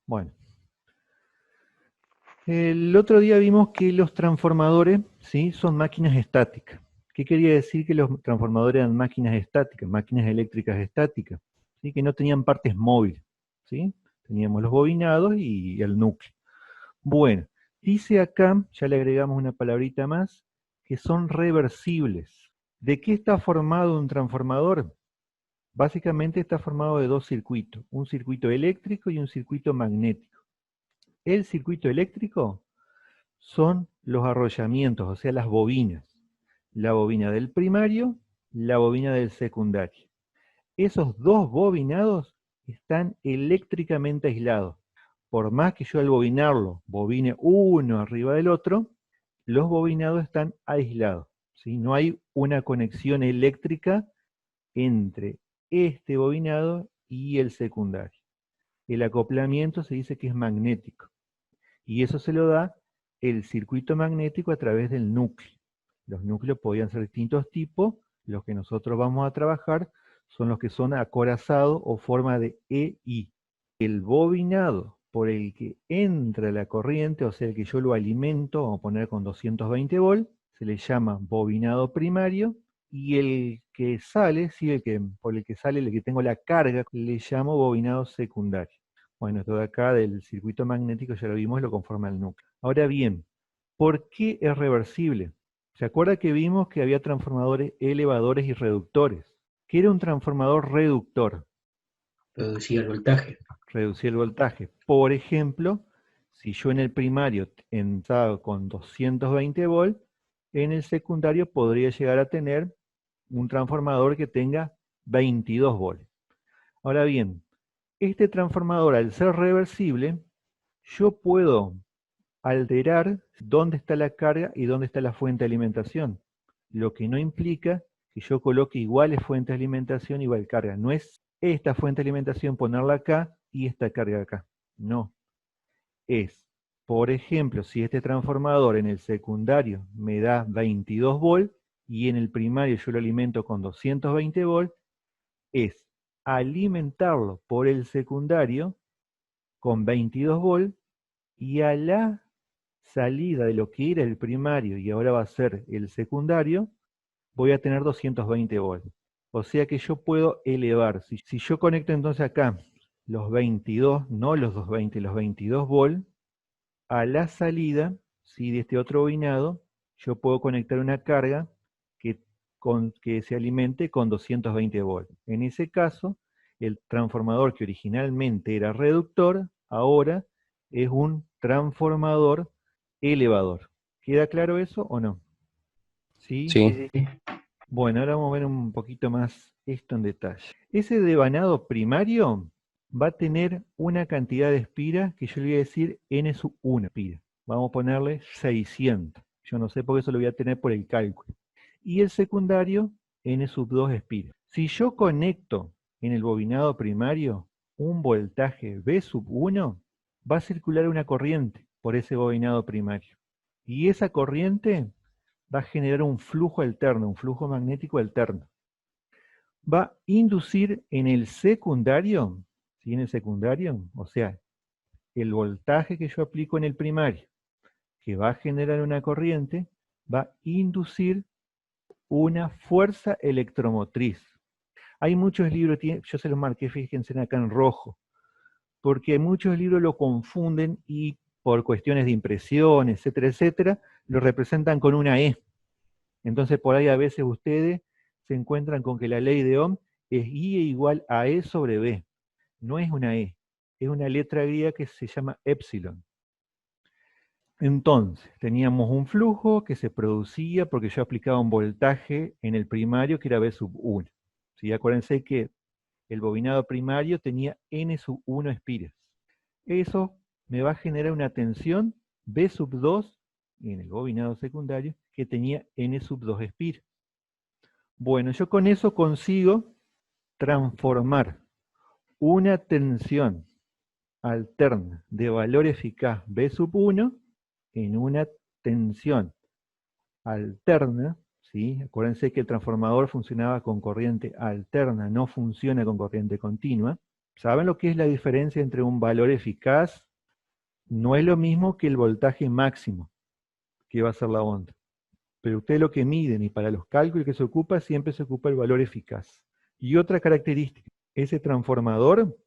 Bueno, el otro día vimos que los transformadores, ¿sí?, son máquinas estáticas. ¿Qué quería decir que los transformadores eran máquinas estáticas, máquinas eléctricas estáticas? ¿Sí? Que no tenían partes móviles, ¿sí? Teníamos los bobinados y el núcleo. Bueno, dice acá, ya le agregamos una palabrita más, que son reversibles. ¿De qué está formado un transformador? Básicamente está formado de dos circuitos, un circuito eléctrico y un circuito magnético. El circuito eléctrico son los arrollamientos, o sea, las bobinas. La bobina del primario, la bobina del secundario. Esos dos bobinados están eléctricamente aislados. Por más que yo al bobinarlo bobine uno arriba del otro, los bobinados están aislados, ¿sí? No hay una conexión eléctrica entre este bobinado y el secundario. El acoplamiento se dice que es magnético. Y eso se lo da el circuito magnético a través del núcleo. Los núcleos podían ser distintos tipos. Los que nosotros vamos a trabajar son los que son acorazados o forma de EI. El bobinado por el que entra la corriente, o sea, el que yo lo alimento, vamos a poner con 220 volts, se le llama bobinado primario, y el que sale, sí, por el que sale, el que tengo la carga, le llamo bobinado secundario. Bueno, esto de acá del circuito magnético ya lo vimos, lo conforma el núcleo. Ahora bien, ¿por qué es reversible? ¿Se acuerda que vimos que había transformadores elevadores y reductores? ¿Qué era un transformador reductor? Reducir el voltaje. Reducir el voltaje. Por ejemplo, si yo en el primario entraba con 220 volts, en el secundario podría llegar a tener un transformador que tenga 22 volts. Ahora bien, este transformador, al ser reversible, yo puedo alterar dónde está la carga y dónde está la fuente de alimentación, lo que no implica que yo coloque iguales fuentes de alimentación, igual carga. No es esta fuente de alimentación ponerla acá y esta carga acá. No. Es, por ejemplo, si este transformador en el secundario me da 22 volts y en el primario yo lo alimento con 220 volts, es alimentarlo por el secundario con 22 volts y a la salida de lo que era el primario y ahora va a ser el secundario, voy a tener 220 volts. O sea que yo puedo elevar. Si yo conecto entonces acá los 22, no los 220, los 22 volts, a la salida, ¿sí?, de este otro bobinado, yo puedo conectar una carga que se alimente con 220 volts. En ese caso, el transformador que originalmente era reductor, ahora es un transformador elevador. ¿Queda claro eso o no? ¿Sí? Sí. Bueno, ahora vamos a ver un poquito más esto en detalle. Ese devanado primario va a tener una cantidad de espiras que yo le voy a decir n sub 1 espiras. Vamos a ponerle 600. Yo no sé por qué eso lo voy a tener por el cálculo. Y el secundario, n sub 2 espiras. Si yo conecto en el bobinado primario un voltaje V sub 1, va a circular una corriente por ese bobinado primario. Y esa corriente va a generar un flujo alterno, un flujo magnético alterno. Va a inducir en el secundario, ¿sí?, en el secundario, o sea, el voltaje que yo aplico en el primario, que va a generar una corriente, va a inducir una fuerza electromotriz. Hay muchos libros, yo se los marqué, fíjense acá en rojo, porque muchos libros lo confunden y por cuestiones de impresión, etcétera, etcétera, lo representan con una E. Entonces por ahí a veces ustedes se encuentran con que la ley de Ohm es I igual a E sobre B. No es una E, es una letra griega que se llama epsilon. Entonces, teníamos un flujo que se producía porque yo aplicaba un voltaje en el primario que era B sub 1. ¿Sí? Acuérdense que el bobinado primario tenía N sub 1 espiras. Eso me va a generar una tensión B sub 2 en el bobinado secundario que tenía N sub 2 espiras. Bueno, yo con eso consigo transformar una tensión alterna de valor eficaz B sub 1 en una tensión alterna, ¿sí? Acuérdense que el transformador funcionaba con corriente alterna, no funciona con corriente continua. ¿Saben lo que es la diferencia entre un valor eficaz? No es lo mismo que el voltaje máximo que va a ser la onda. Pero ustedes lo que miden y para los cálculos que se ocupa, siempre se ocupa el valor eficaz. Y otra característica, ese transformador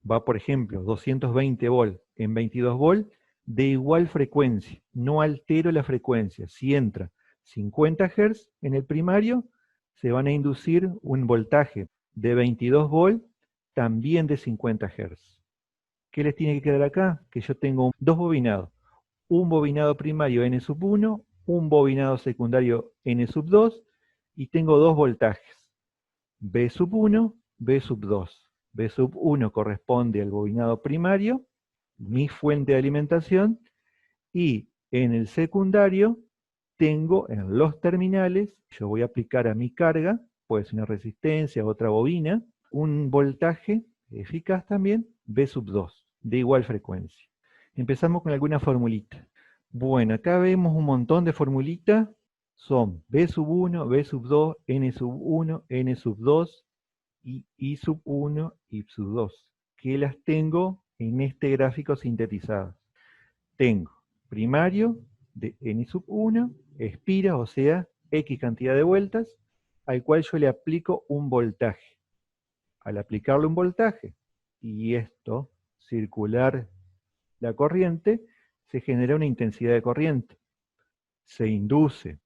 va, por ejemplo, 220 volt en 22 volt de igual frecuencia. No altero la frecuencia. Si entra 50 Hz en el primario, se van a inducir un voltaje de 22 volt también de 50 Hz. ¿Qué les tiene que quedar acá? Que yo tengo dos bobinados. Un bobinado primario N sub 1, un bobinado secundario N sub 2, y tengo dos voltajes, B sub 1, B sub 2. B sub 1 corresponde al bobinado primario, mi fuente de alimentación, y en el secundario tengo en los terminales, yo voy a aplicar a mi carga, puede ser una resistencia, otra bobina, un voltaje eficaz también, B sub 2, de igual frecuencia. Empezamos con alguna formulita. Bueno, acá vemos un montón de formulitas, son B sub 1, B sub 2, N sub 1, N sub 2, y I sub 1, I sub 2, que las tengo en este gráfico sintetizadas. Tengo primario de N sub 1, expira, o sea, X cantidad de vueltas, al cual yo le aplico un voltaje. Al aplicarle un voltaje, y esto, circular la corriente, se genera una intensidad de corriente. Se induce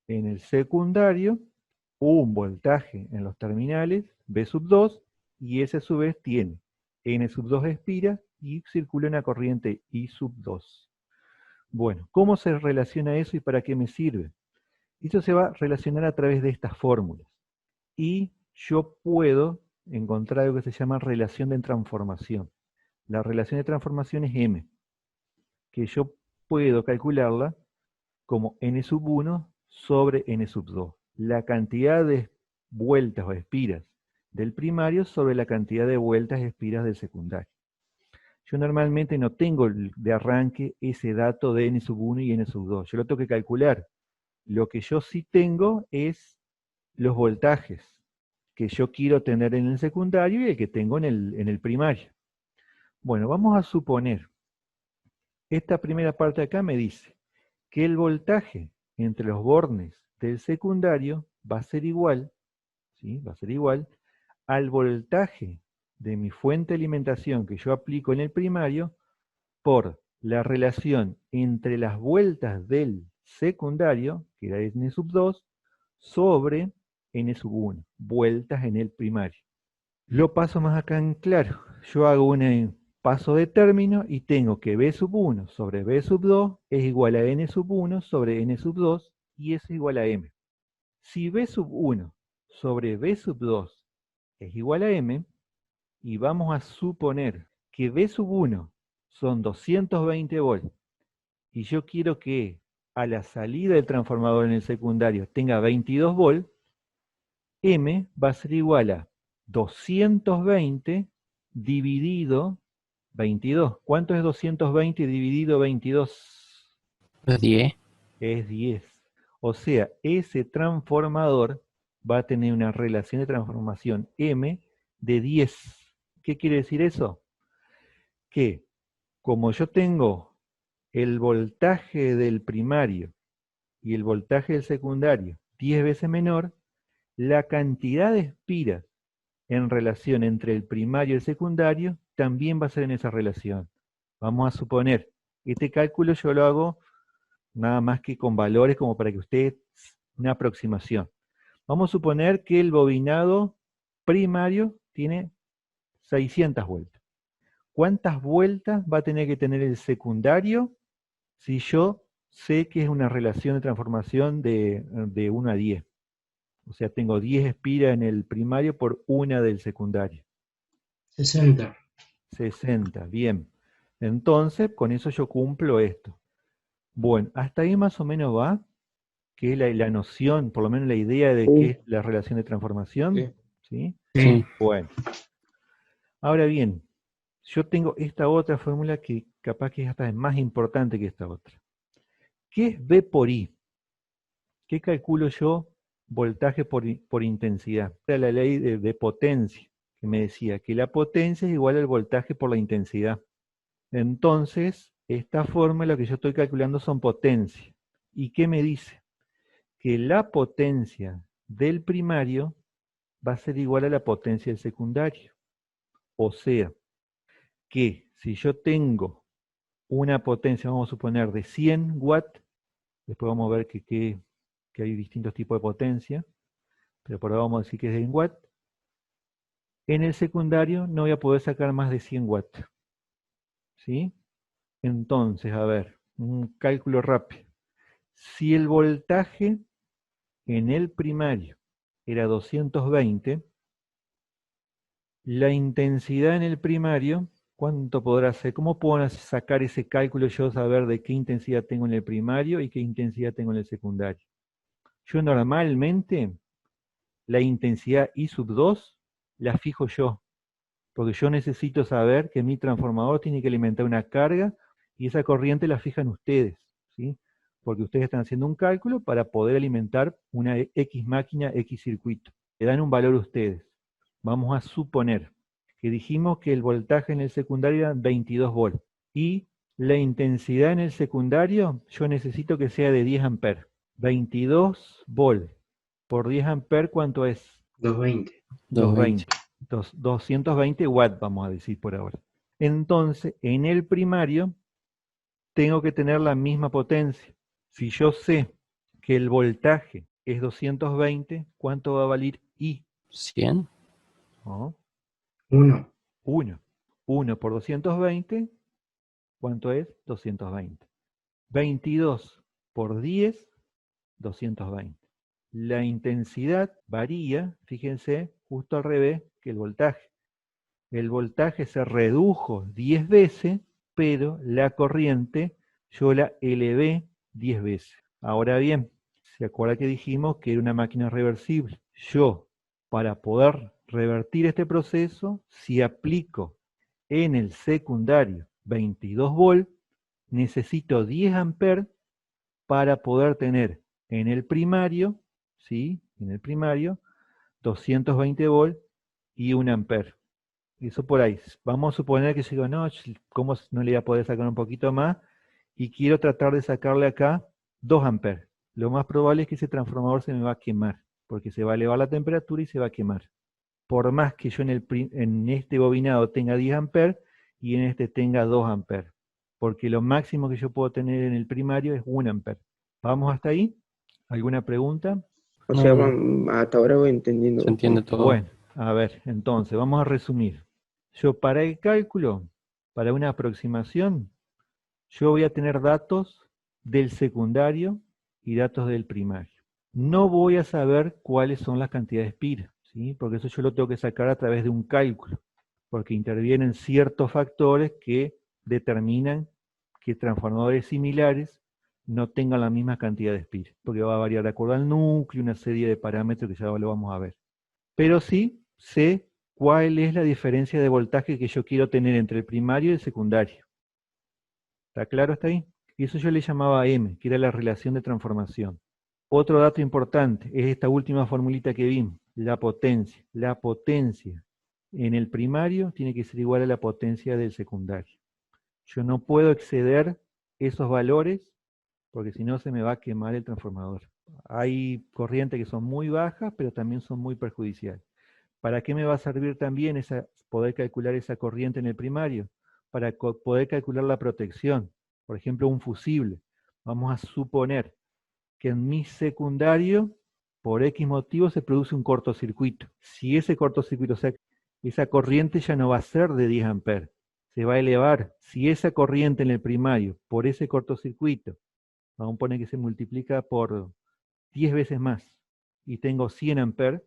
en el secundario un voltaje en los terminales, B sub 2, y ese a su vez tiene N sub 2 expira y circula una corriente I sub 2. Bueno, ¿cómo se relaciona eso y para qué me sirve? Eso se va a relacionar a través de estas fórmulas. Y yo puedo encontrar algo que se llama relación de transformación. La relación de transformación es M, que yo puedo calcularla como N sub 1 sobre N sub 2. La cantidad de vueltas o espiras del primario sobre la cantidad de vueltas y espiras del secundario. Yo normalmente no tengo de arranque ese dato de N sub 1 y N sub 2. Yo lo tengo que calcular. Lo que yo sí tengo es los voltajes que yo quiero tener en el secundario y el que tengo en el primario. Bueno, vamos a suponer, esta primera parte de acá me dice que el voltaje entre los bornes del secundario va a ser igual, ¿sí? Va a ser igual al voltaje de mi fuente de alimentación que yo aplico en el primario por la relación entre las vueltas del secundario, que era N sub 2, sobre N sub 1, vueltas en el primario. Lo paso más acá en claro. Yo hago un paso de término y tengo que B sub 1 sobre B sub 2 es igual a N sub 1 sobre N sub 2 y eso es igual a M. Si B sub 1 sobre B sub 2 es igual a M, y vamos a suponer que B sub 1 son 220 volts y yo quiero que a la salida del transformador en el secundario tenga 22 volts, M va a ser igual a 220 dividido 22. ¿Cuánto es 220 dividido 22? Los 10. Es 10. O sea, ese transformador va a tener una relación de transformación M de 10. ¿Qué quiere decir eso? Que como yo tengo el voltaje del primario y el voltaje del secundario 10 veces menor, la cantidad de espiras en relación entre el primario y el secundario también va a ser en esa relación. Vamos a suponer, este cálculo yo lo hago nada más que con valores como para que ustedes, una aproximación. Vamos a suponer que el bobinado primario tiene 600 vueltas. ¿Cuántas vueltas va a tener que tener el secundario si yo sé que es una relación de transformación de 1 a 10? O sea, tengo 10 espiras en el primario por una del secundario. 60. 60, bien. Entonces, con eso yo cumplo esto. Bueno, hasta ahí más o menos va, que es la noción, por lo menos la idea de qué es la relación de transformación. Sí. ¿Sí? Sí. Bueno. Ahora bien, yo tengo esta otra fórmula que capaz que hasta es más importante que esta otra. ¿Qué es B por I? ¿Qué calculo yo voltaje por intensidad? Era la ley de potencia, que que me decía que la potencia es igual al voltaje por la intensidad. Entonces, esta fórmula que yo estoy calculando son potencias. ¿Y qué me dice? Que la potencia del primario va a ser igual a la potencia del secundario. O sea, que si yo tengo una potencia, vamos a suponer, de 100 watts, después vamos a ver que hay distintos tipos de potencia, pero por ahora vamos a decir que es de 100 watts, en el secundario no voy a poder sacar más de 100 watts. ¿Sí? Entonces, a ver, un cálculo rápido. Si el voltaje en el primario era 220, la intensidad en el primario, ¿cuánto podrá ser? ¿Cómo puedo sacar ese cálculo yo, saber de qué intensidad tengo en el primario y qué intensidad tengo en el secundario? Yo normalmente la intensidad I sub 2 la fijo yo, porque yo necesito saber que mi transformador tiene que alimentar una carga y esa corriente la fijan ustedes, ¿sí? Porque ustedes están haciendo un cálculo para poder alimentar una X máquina, X circuito. Le dan un valor ustedes. Vamos a suponer que dijimos que el voltaje en el secundario era 22 volts y la intensidad en el secundario yo necesito que sea de 10 amperes. 22 volts por 10 amperes, ¿cuánto es? 220. 220. 220 watts, vamos a decir por ahora. Entonces, en el primario, tengo que tener la misma potencia. Si yo sé que el voltaje es 220, ¿cuánto va a valer I? 100. ¿No? 1. 1. 1 por 220, ¿cuánto es? 220. 22 por 10, 220. La intensidad varía, fíjense, justo al revés que el voltaje. El voltaje se redujo 10 veces, pero la corriente yo la elevé 10 veces. Ahora bien, ¿se acuerda que dijimos que era una máquina reversible? Yo, para poder revertir este proceso, si aplico en el secundario 22 volts, necesito 10 amperes para poder tener en el primario, ¿sí? En el primario, 220 volts y 1 ampere. Eso por ahí. Vamos a suponer que yo digo, no, ¿cómo no le voy a poder sacar un poquito más? Y quiero tratar de sacarle acá 2 amperes. Lo más probable es que ese transformador se me va a quemar, porque se va a elevar la temperatura y se va a quemar. Por más que yo en este bobinado tenga 10 amperes y en este tenga 2 amperes. Porque lo máximo que yo puedo tener en el primario es 1 ampere. ¿Vamos hasta ahí? ¿Alguna pregunta? O sea, No, hasta ahora voy entendiendo. se entiende todo. Bueno, a ver, entonces, vamos a resumir. Yo para el cálculo, para una aproximación, yo voy a tener datos del secundario y datos del primario. No voy a saber cuáles son las cantidades pi, ¿sí? Porque eso yo lo tengo que sacar a través de un cálculo, porque intervienen ciertos factores que determinan que transformadores similares no tengan la misma cantidad de pi, porque va a variar de acuerdo al núcleo, una serie de parámetros que ya lo vamos a ver. Pero sí sé cuál es la diferencia de voltaje que yo quiero tener entre el primario y el secundario. ¿Está claro hasta ahí? Y eso yo le llamaba M, que era la relación de transformación. Otro dato importante es esta última formulita que vimos, la potencia. La potencia en el primario tiene que ser igual a la potencia del secundario. Yo no puedo exceder esos valores porque si no se me va a quemar el transformador. Hay corrientes que son muy bajas, pero también son muy perjudiciales. ¿Para qué me va a servir también poder calcular esa corriente en el primario? Para poder calcular la protección. Por ejemplo, un fusible. Vamos a suponer que en mi secundario, por X motivo, se produce un cortocircuito. Si ese cortocircuito, o sea, esa corriente ya no va a ser de 10 amperes, se va a elevar. Si esa corriente en el primario, por ese cortocircuito, vamos a poner que se multiplica por 10 veces más, y tengo 100 amperes,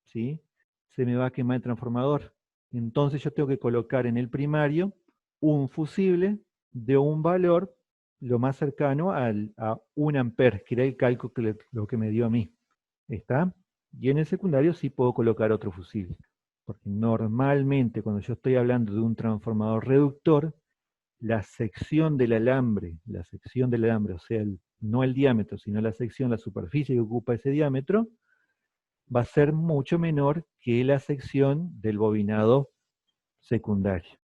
¿sí? Se me va a quemar el transformador. Entonces yo tengo que colocar en el primario un fusible de un valor lo más cercano a 1 ampere, que era el cálculo lo que me dio a mí. ¿Está? Y en el secundario sí puedo colocar otro fusible. Porque normalmente cuando yo estoy hablando de un transformador reductor, la sección del alambre, o sea, no el diámetro, sino la sección, la superficie que ocupa ese diámetro, va a ser mucho menor que la sección del bobinado secundario.